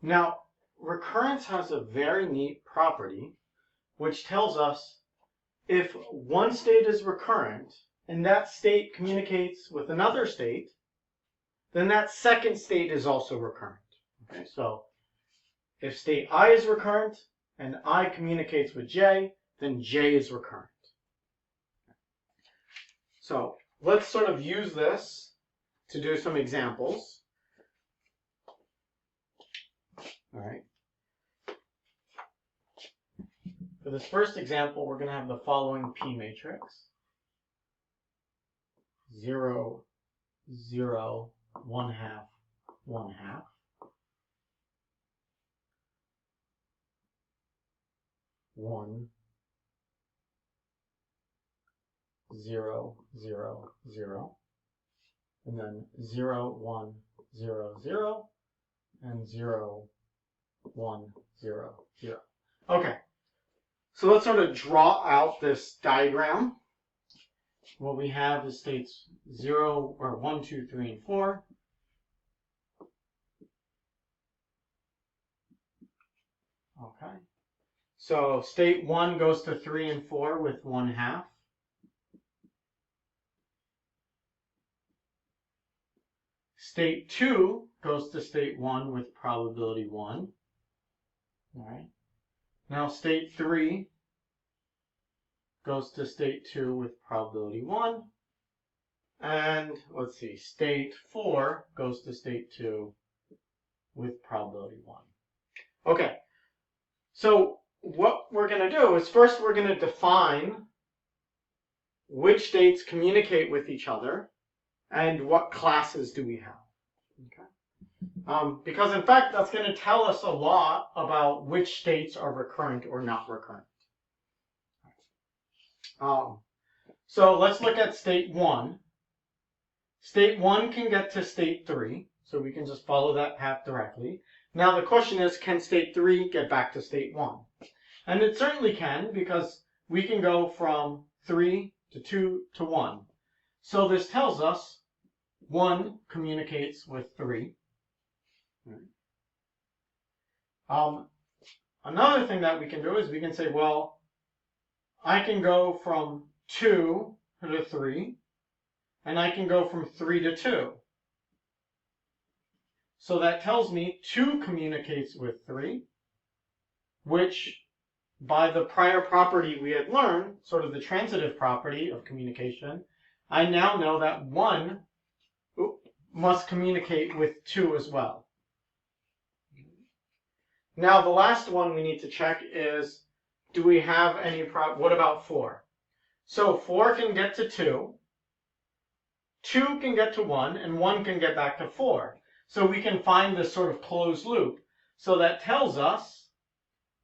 Now, recurrence has a very neat property which tells us if one state is recurrent and that state communicates with another state, then that second state is also recurrent. Okay, so if state I is recurrent and I communicates with J, then J is recurrent. So let's sort of use this to do some examples. All right. For this first example, we're going to have the following P matrix. 0, 0, 1/2, 1/2. 1, 0, 0, 0. And then 0, 1, 0, 0. And 0, 1, 0, 0. Okay. So let's sort of draw out this diagram. What we have is states 0 or 1, 2, 3, and 4. Okay. So state 1 goes to 3 and 4 with 1/2. State 2 goes to state 1 with probability 1. All right. Now state 3 goes to state 2 with probability 1. And let's see, state 4 goes to state 2 with probability 1. Okay, so what we're going to do is first we're going to define which states communicate with each other and what classes do we have. Okay. Because in fact that's going to tell us a lot about which states are recurrent or not recurrent. So let's look at state 1. State 1 can get to state 3, so we can just follow that path directly. Now the question is, can state 3 get back to state 1? And it certainly can, because we can go from 3 to 2 to 1. So this tells us 1 communicates with 3. Another thing that we can do is we can say, well, I can go from 2 to 3, and I can go from 3 to 2. So that tells me 2 communicates with 3, which by the prior property we had learned, sort of the transitive property of communication, I now know that 1 must communicate with 2 as well. Now the last one we need to check is, do we have any what about 4? So 4 can get to 2, 2 can get to 1, and 1 can get back to 4. So we can find this sort of closed loop. So that tells us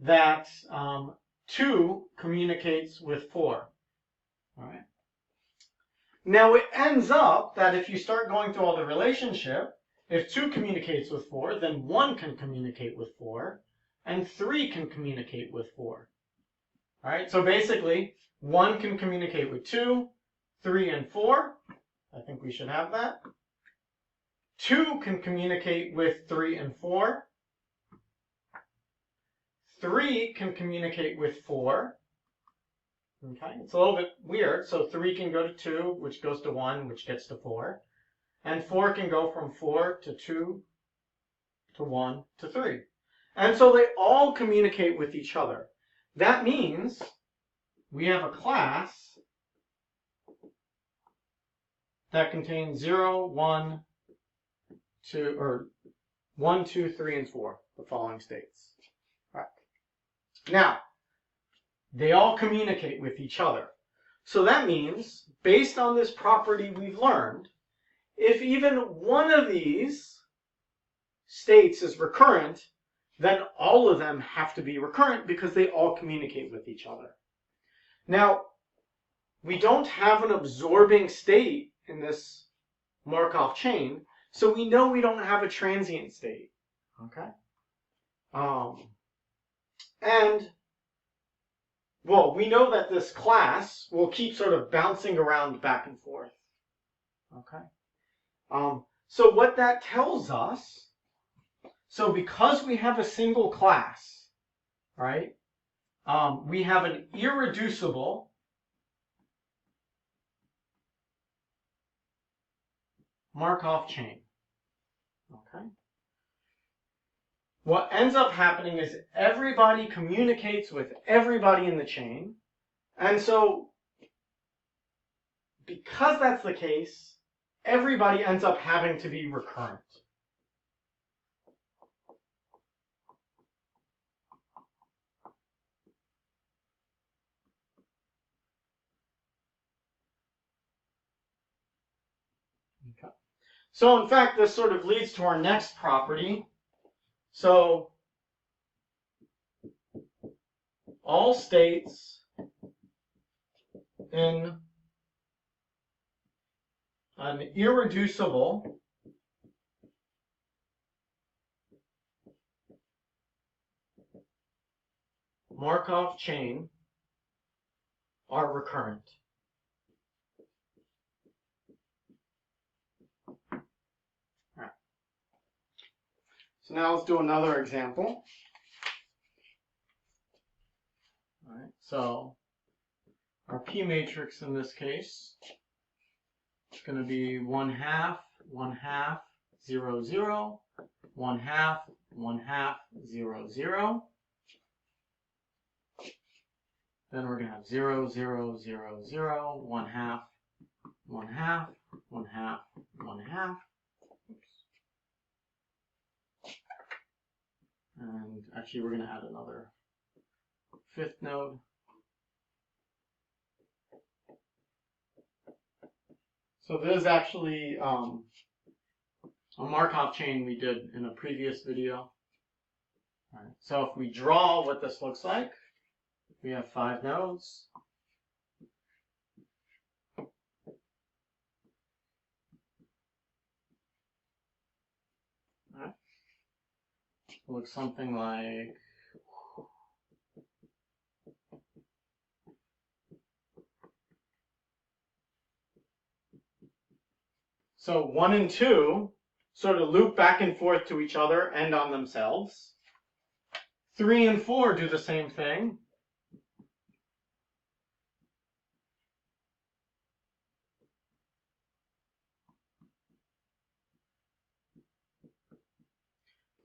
that 2 communicates with 4. All right. Now it ends up that if you start going through all the relationship, if 2 communicates with 4, then 1 can communicate with 4, and 3 can communicate with 4. All right, so basically 1 can communicate with 2, 3, and 4. I think we should have that. 2 can communicate with 3 and 4. 3 can communicate with 4. Okay, it's a little bit weird. So 3 can go to 2, which goes to 1, which gets to 4. And 4 can go from 4 to 2 to 1 to 3. And so they all communicate with each other. That means we have a class that contains 0, 1, 2, or 1, 2, 3, and 4, the following states. All right. Now, they all communicate with each other. So that means, based on this property we've learned, if even one of these states is recurrent, then all of them have to be recurrent because they all communicate with each other. Now, we don't have an absorbing state in this Markov chain, so we know we don't have a transient state. Okay? And, well, we know that this class will keep sort of bouncing around back and forth. Okay? So what that tells us, So because we have a single class, right, we have an irreducible Markov chain. Okay. What ends up happening is everybody communicates with everybody in the chain. And so because that's the case, everybody ends up having to be recurrent. Okay. So in fact, this sort of leads to our next property. So all states in an irreducible Markov chain are recurrent. All right. So now let's do another example. All right. So our P matrix in this case is going to be 1/2, 1/2, 0, 0, 1/2, 1/2, 0, 0. Then we're going to have 0, 0, 0, 0, 1/2, 1/2, 1/2, 1/2. And actually, we're going to add another fifth node. So this is actually a Markov chain we did in a previous video. All right. So if we draw what this looks like, we have 5 nodes. All right. It looks something like so 1 and 2 sort of loop back and forth to each other and on themselves. 3 and 4 do the same thing.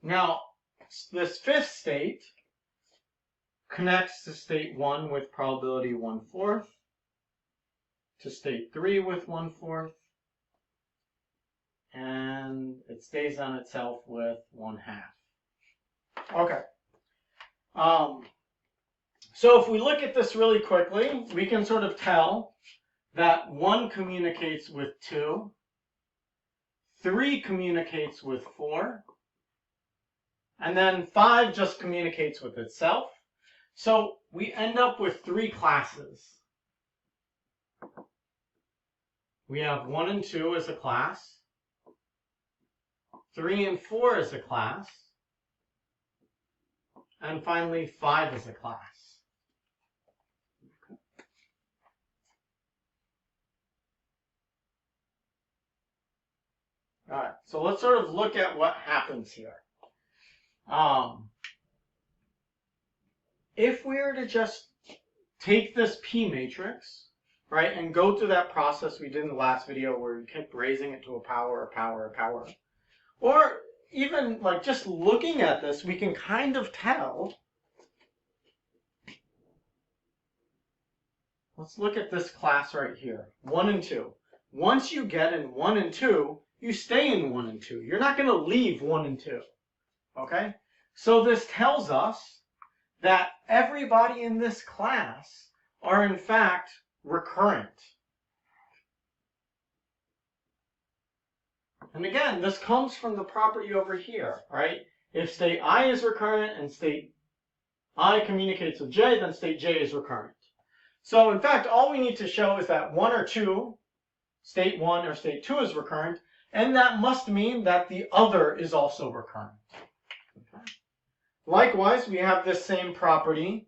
Now, this fifth state connects to state 1 with probability 1/4, to state 3 with 1/4, and it stays on itself with 1/2. Okay. So if we look at this really quickly, we can sort of tell that 1 communicates with 2, 3 communicates with 4, and then 5 just communicates with itself. So we end up with 3 classes. We have 1 and 2 as a class, 3 and 4 as a class, and finally 5 as a class. Okay. All right, so let's sort of look at what happens here. If we were to just take this P matrix, right, and go through that process we did in the last video where we kept raising it to a power, or even like just looking at this, we can kind of tell. Let's look at this class right here, 1 and 2. Once you get in 1 and 2, you stay in 1 and 2. You're not going to leave 1 and 2. Okay? So this tells us that everybody in this class are in fact recurrent. And again, this comes from the property over here, right? If state I is recurrent and state I communicates with J, then state J is recurrent. So in fact, all we need to show is that 1 or 2, state 1 or state 2 is recurrent, and that must mean that the other is also recurrent. Okay. Likewise, we have this same property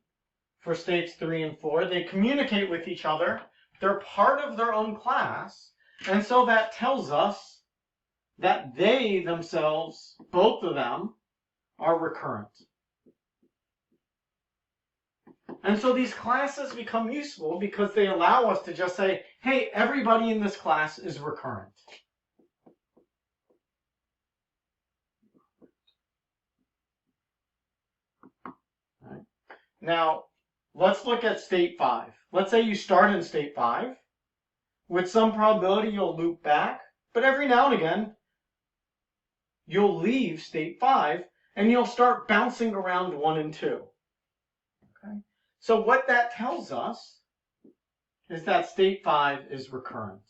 for states 3 and 4. They communicate with each other. They're part of their own class. And so that tells us that they themselves, both of them, are recurrent. And so these classes become useful because they allow us to just say, hey, everybody in this class is recurrent. Right. Now, let's look at state 5. Let's say you start in state 5. With some probability, you'll loop back. But every now and again, you'll leave state 5, and you'll start bouncing around 1 and 2. Okay? So what that tells us is that state 5 is recurrent.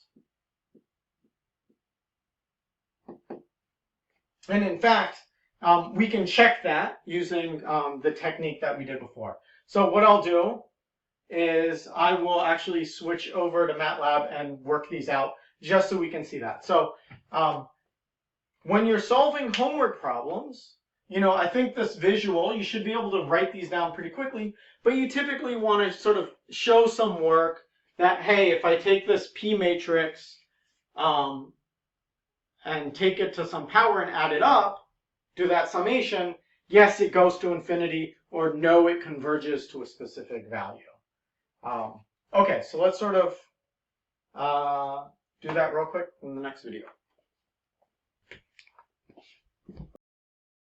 And in fact, we can check that using the technique that we did before. So what I'll do is I will actually switch over to MATLAB and work these out just so we can see that. So when you're solving homework problems, I think this visual, you should be able to write these down pretty quickly, but you typically want to sort of show some work that, hey, if I take this P matrix and take it to some power and add it up, do that summation, yes, it goes to infinity, or no, it converges to a specific value. Okay, so let's sort of do that real quick in the next video.